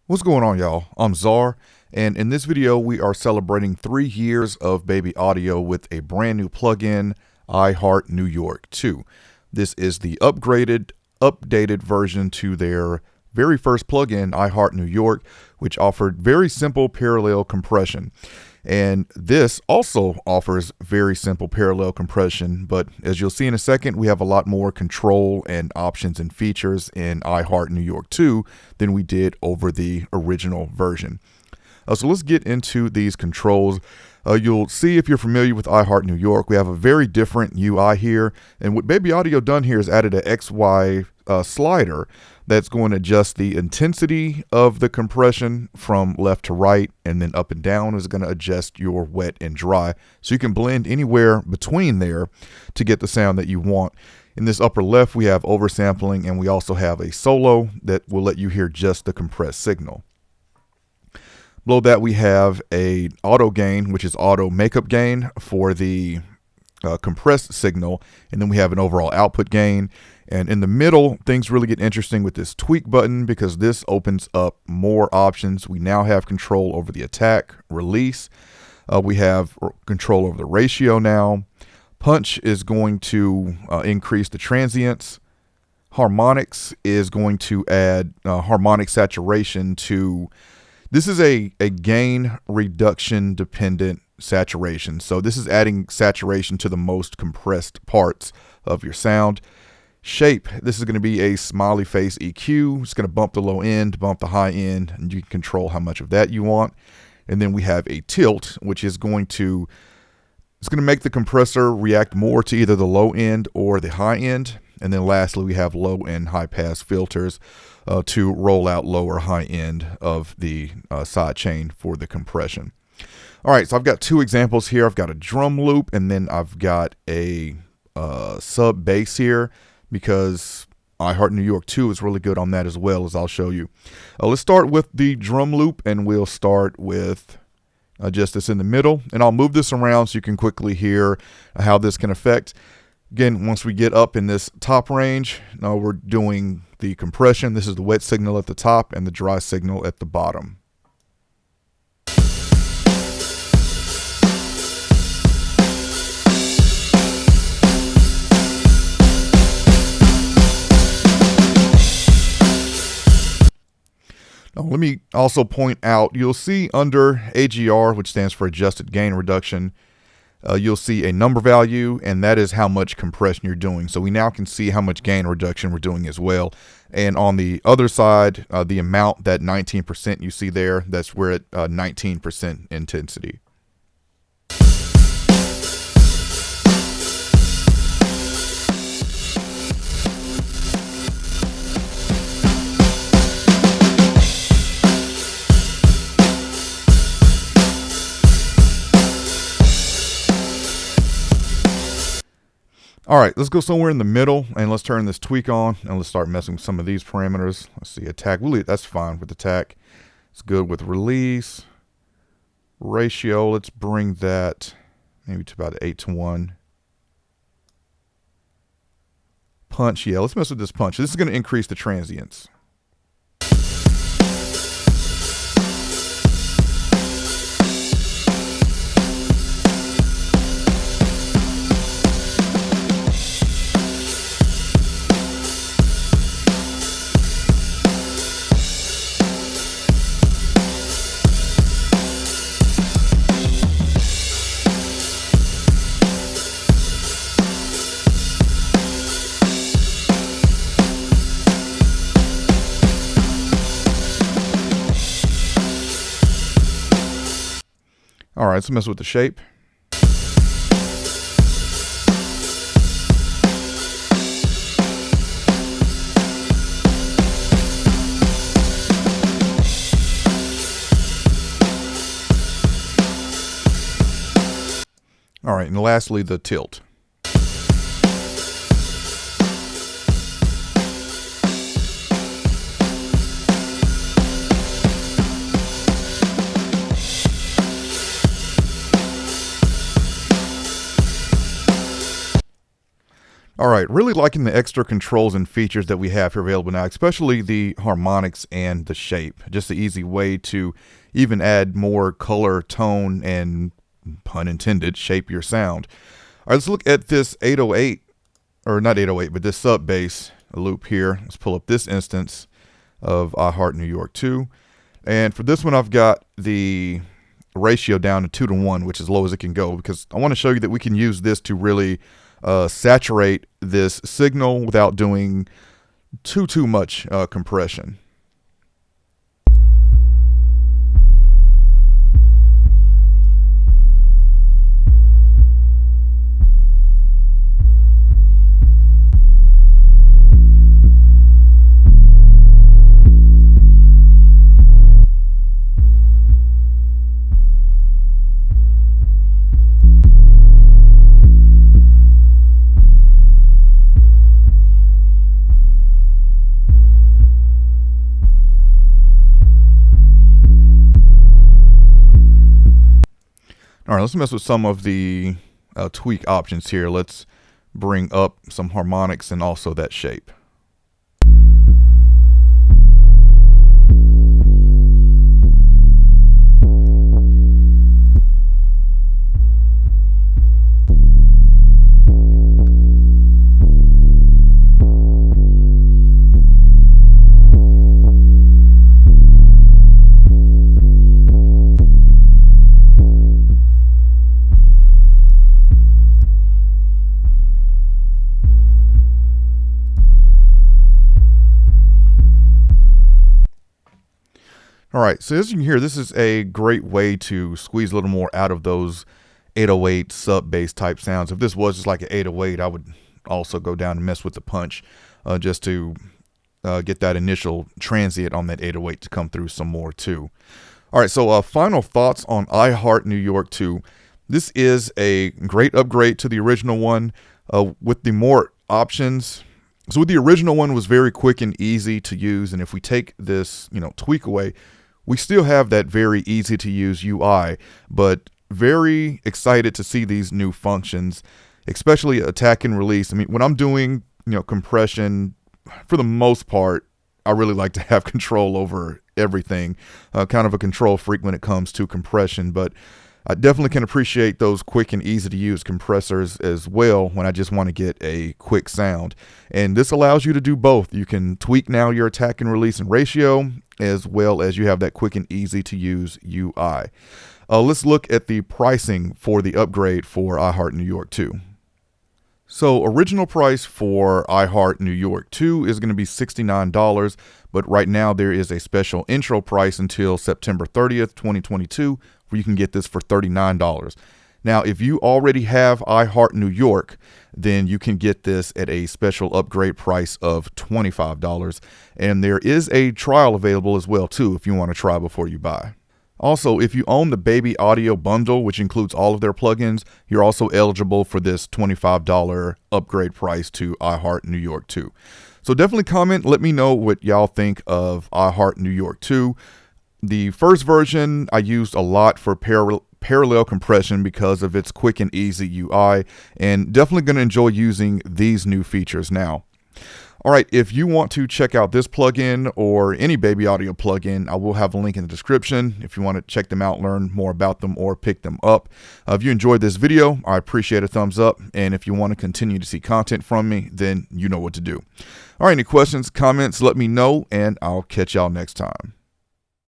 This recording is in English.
What's going on, y'all? I'm Czar, and in this video we are celebrating 3 years of Baby Audio with a brand new plugin, IHNY2. This is the updated version to their very first plugin, IHNY, which offered very simple parallel compression. And this also offers very simple parallel compression, but as you'll see in a second, we have a lot more control and options and features in IHNY2 than we did over the original version. So let's get into these controls. You'll see if you're familiar with IHNY, we have a very different UI here. And what Baby Audio done here is added an XY slider that's going to adjust the intensity of the compression from left to right, and then up and down is going to adjust your wet and dry. So you can blend anywhere between there to get the sound that you want. In this upper left, we have oversampling, and we also have a solo that will let you hear just the compressed signal. Below that, we have a auto gain, which is auto makeup gain for the compressed signal, and then we have an overall output gain. And in the middle, things really get interesting with this tweak button because this opens up more options. We now have control over the attack, release. We have control over the ratio now. Punch is going to increase the transients. Harmonics is going to add harmonic saturation to. This is a gain reduction dependent saturation. So this is adding saturation to the most compressed parts of your sound. Shape, this is going to be a smiley face EQ. It's going to bump the low end, bump the high end, and you can control how much of that you want. And then we have a tilt, which is going to make the compressor react more to either the low end or the high end. And then lastly, we have low and high pass filters to roll out low or high end of the side chain for the compression. All right, so I've got two examples here. I've got a drum loop, and then I've got a sub bass here, because IHNY2 is really good on that as well, as I'll show you. Let's start with the drum loop, and we'll start with just this in the middle. And I'll move this around so you can quickly hear how this can affect. Again, once we get up in this top range, now we're doing the compression. This is the wet signal at the top and the dry signal at the bottom. Now, let me also point out, you'll see under AGR, which stands for adjusted gain reduction, you'll see a number value, and that is how much compression you're doing. So we now can see how much gain reduction we're doing as well. And on the other side, the amount, that 19% you see there, that's we're at 19% intensity. All right, let's go somewhere in the middle, and let's turn this tweak on, and let's start messing with some of these parameters. Let's see, attack, that's fine with attack. It's good with release. Ratio, let's bring that maybe to about 8:1. Punch, yeah, let's mess with this punch. This is going to increase the transients. All right, let's mess with the shape. All right, and lastly, the tilt. All right, really liking the extra controls and features that we have here available now, especially the harmonics and the shape. Just an easy way to even add more color, tone, and, pun intended, shape your sound. All right, let's look at this 808, or not 808, but this sub bass loop here. Let's pull up this instance of IHNY2. And for this one, I've got the ratio down to 2:1, which is as low as it can go, because I want to show you that we can use this to really saturate this signal without doing too much compression. All right, let's mess with some of the tweak options here. Let's bring up some harmonics and also that shape. All right, so as you can hear, this is a great way to squeeze a little more out of those 808 sub bass type sounds. If this was just like an 808, I would also go down and mess with the punch just to get that initial transient on that 808 to come through some more too. All right, so final thoughts on IHNY2. This is a great upgrade to the original one with the more options. So with the original one was very quick and easy to use, and if we take this, tweak away, we still have that very easy to use UI, but very excited to see these new functions, especially attack and release. I mean, when I'm doing, compression, for the most part, I really like to have control over everything, kind of a control freak when it comes to compression, but I definitely can appreciate those quick and easy to use compressors as well when I just want to get a quick sound. And this allows you to do both. You can tweak now your attack and release and ratio, as well as you have that quick and easy to use UI. Let's look at the pricing for the upgrade for IHNY2. So original price for IHNY2 is going to be $69, but right now there is a special intro price until September 30th, 2022, where you can get this for $39. Now, if you already have IHNY, then you can get this at a special upgrade price of $25. And there is a trial available as well, too, if you want to try before you buy. Also, if you own the Baby Audio bundle, which includes all of their plugins, you're also eligible for this $25 upgrade price to IHNY2. So definitely comment, let me know what y'all think of IHNY2. The first version I used a lot for parallel compression because of its quick and easy UI, and definitely going to enjoy using these new features now. All right, if you want to check out this plugin or any Baby Audio plugin, I will have a link in the description if you want to check them out, learn more about them, or pick them up. If you enjoyed this video, I appreciate a thumbs up, and if you want to continue to see content from me, then you know what to do. All right, any questions, comments, let me know, and I'll catch y'all next time.